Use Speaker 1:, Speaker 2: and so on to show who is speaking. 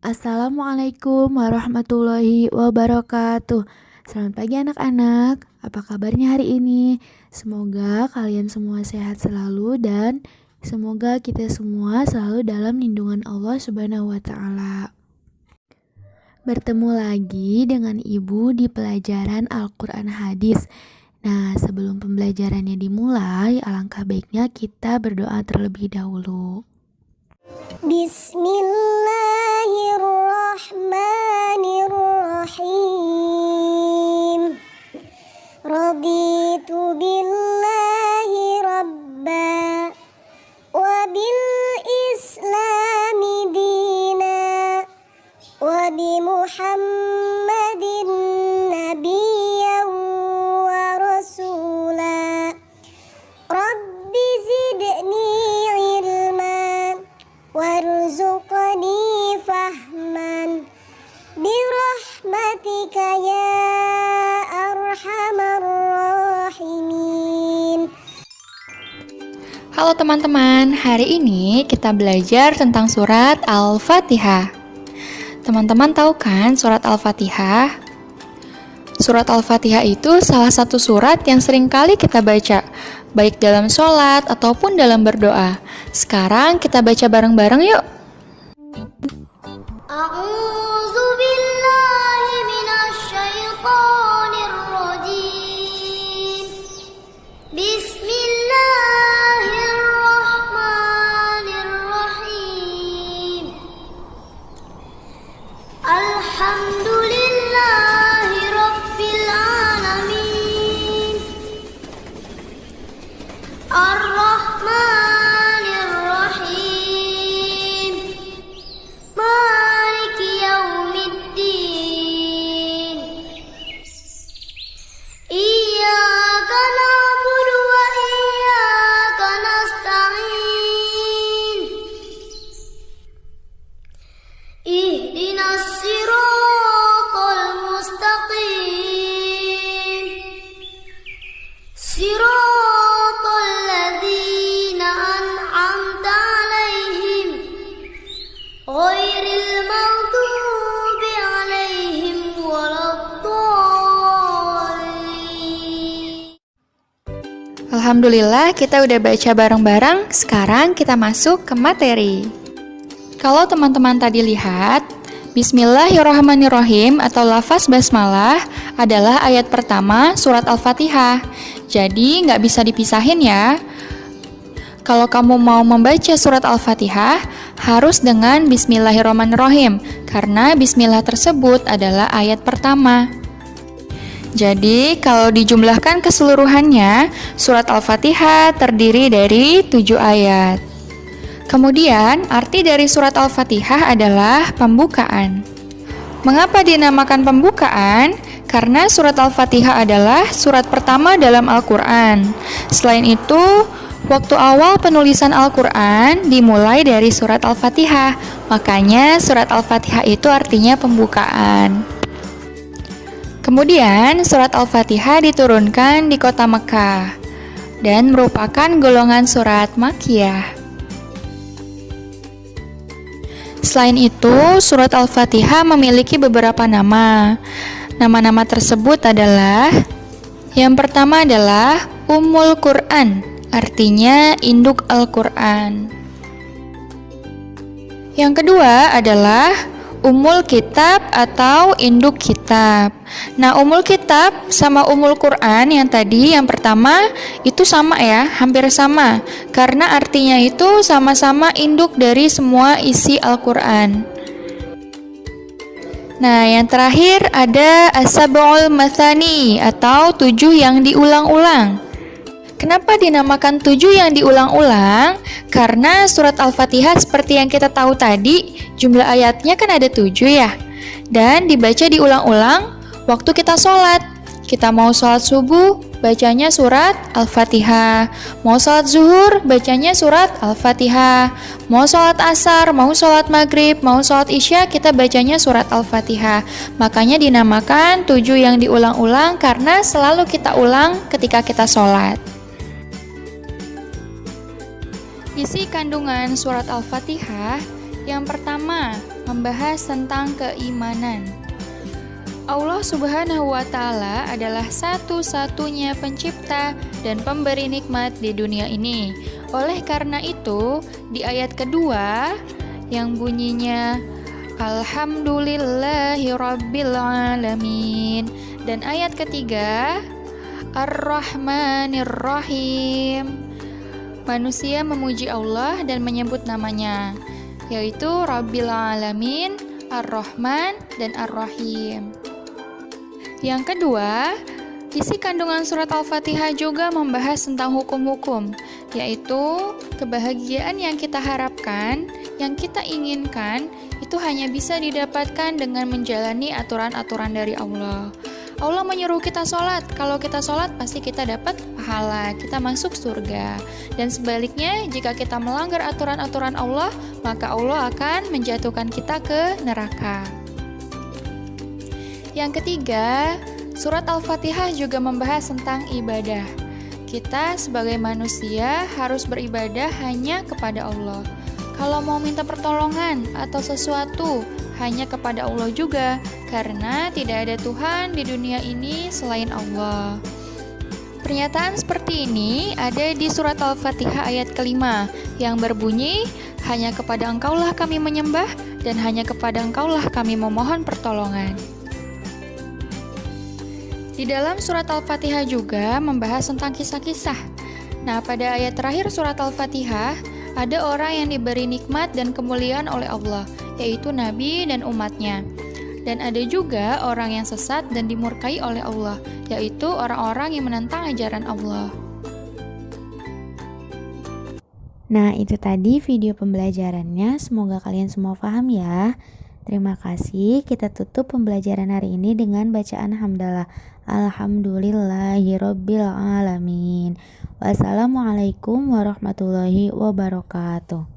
Speaker 1: Assalamualaikum warahmatullahi wabarakatuh. Selamat pagi anak-anak. Apa kabarnya hari ini? Semoga kalian semua sehat selalu dan semoga kita semua selalu dalam lindungan Allah Subhanahu wa taala. Bertemu lagi dengan Ibu di pelajaran Al-Qur'an Hadis. Nah, sebelum pembelajarannya dimulai, alangkah baiknya kita berdoa terlebih dahulu.
Speaker 2: Bismillahirrahmanirrahim. Raditu billahi rabba wa bil islami dina wa bi Muhammadin nabiyyan wa rasula. Rabbi zidni ilman warzuqni fahman birahmatika ya arhamar rahimin.
Speaker 3: Halo teman-teman, hari ini kita belajar tentang surat Al-Fatihah. Teman-teman tahu kan surat Al-Fatihah? Surat Al-Fatihah itu salah satu surat yang sering kali kita baca, baik dalam sholat ataupun dalam berdoa. Sekarang kita baca bareng-bareng yuk.
Speaker 2: A'udzu billahi minasy syaithanir rajim. Bismillahirrahmanirrahim. Alhamdulillahi rabbil alamin. Ar-Rahmanir Rahim. Maliki yaumiddin. Iyyaka na'budu wa iyyaka nasta'in. Ihdinas siratal mustaqim. Siratal ladzina an'amta 'alaihim ghairil maghdubi 'alaihim waladdallin.
Speaker 3: Alhamdulillah kita udah baca bareng-bareng, sekarang kita masuk ke materi. Kalau teman-teman tadi lihat, Bismillahirrahmanirrahim atau lafaz basmalah adalah ayat pertama surat Al-Fatihah. Jadi nggak bisa dipisahin ya. Kalau kamu mau membaca surat Al-Fatihah, harus dengan Bismillahirrahmanirrahim, karena Bismillah tersebut adalah ayat pertama. Jadi, kalau dijumlahkan keseluruhannya, surat Al-Fatihah terdiri dari 7 ayat. Kemudian, arti dari surat Al-Fatihah adalah pembukaan. Mengapa dinamakan pembukaan? Karena surat Al-Fatihah adalah surat pertama dalam Al-Quran. Selain itu, waktu awal penulisan Al-Quran dimulai dari surat Al-Fatihah. Makanya surat Al-Fatihah itu artinya pembukaan. Kemudian, surat Al-Fatihah diturunkan di kota Mekah dan merupakan golongan surat Makkiyah. Selain itu, surat Al-Fatihah memiliki beberapa nama. Nama-nama tersebut adalah, yang pertama adalah Ummul Quran, artinya induk Al-Quran. Yang kedua adalah Ummul Kitab atau induk kitab. Nah, Ummul Kitab sama Ummul Quran yang tadi yang pertama itu sama ya, hampir sama. Karena artinya itu sama-sama induk dari semua isi Al-Quran. Nah, yang terakhir ada As-Sab'ul Mathani atau 7 yang diulang-ulang. Kenapa dinamakan 7 yang diulang-ulang? Karena surat Al-Fatihah seperti yang kita tahu tadi, jumlah ayatnya kan ada 7 ya. Dan dibaca diulang-ulang waktu kita sholat. Kita mau sholat subuh, bacanya surat Al-Fatihah. Mau sholat zuhur, bacanya surat Al-Fatihah. Mau sholat asar, mau sholat maghrib, mau sholat isya, kita bacanya surat Al-Fatihah. Makanya dinamakan 7 yang diulang-ulang karena selalu kita ulang ketika kita sholat. Isi kandungan surat Al-Fatihah, yang pertama, membahas tentang keimanan. Allah Subhanahu wa Ta'ala adalah satu-satunya pencipta dan pemberi nikmat di dunia ini. Oleh karena itu, di ayat kedua yang bunyinya Alhamdulillahi Rabbil Alamin, dan ayat ketiga Ar-Rahmanir Rahim, manusia memuji Allah dan menyebut namanya, yaitu Rabbil Alamin, Ar-Rahman, dan Ar-Rahim. Yang kedua, isi kandungan surat Al-Fatihah juga membahas tentang hukum-hukum, yaitu kebahagiaan yang kita harapkan, yang kita inginkan, itu hanya bisa didapatkan dengan menjalani aturan-aturan dari Allah. Allah menyuruh kita sholat, kalau kita sholat pasti kita dapat pahala, kita masuk surga. Dan sebaliknya, jika kita melanggar aturan-aturan Allah, maka Allah akan menjatuhkan kita ke neraka. Yang ketiga, surat Al-Fatihah juga membahas tentang ibadah. Kita sebagai manusia harus beribadah hanya kepada Allah. Kalau mau minta pertolongan atau sesuatu, hanya kepada Allah juga, karena tidak ada Tuhan di dunia ini selain Allah. Pernyataan seperti ini ada di surat Al-Fatihah ayat kelima, yang berbunyi, hanya kepada Engkaulah kami menyembah, dan hanya kepada Engkaulah kami memohon pertolongan. Di dalam surat Al-Fatihah juga membahas tentang kisah-kisah. Nah, pada ayat terakhir surat Al-Fatihah, ada orang yang diberi nikmat dan kemuliaan oleh Allah, yaitu Nabi dan umatnya. Dan ada juga orang yang sesat dan dimurkai oleh Allah, yaitu orang-orang yang menentang ajaran Allah.
Speaker 1: Nah, itu tadi video pembelajarannya. Semoga kalian semua paham ya. Terima kasih. Kita tutup pembelajaran hari ini dengan bacaan hamdalah. Alhamdulillahirabbil alamin. Wassalamualaikum warahmatullahi wabarakatuh.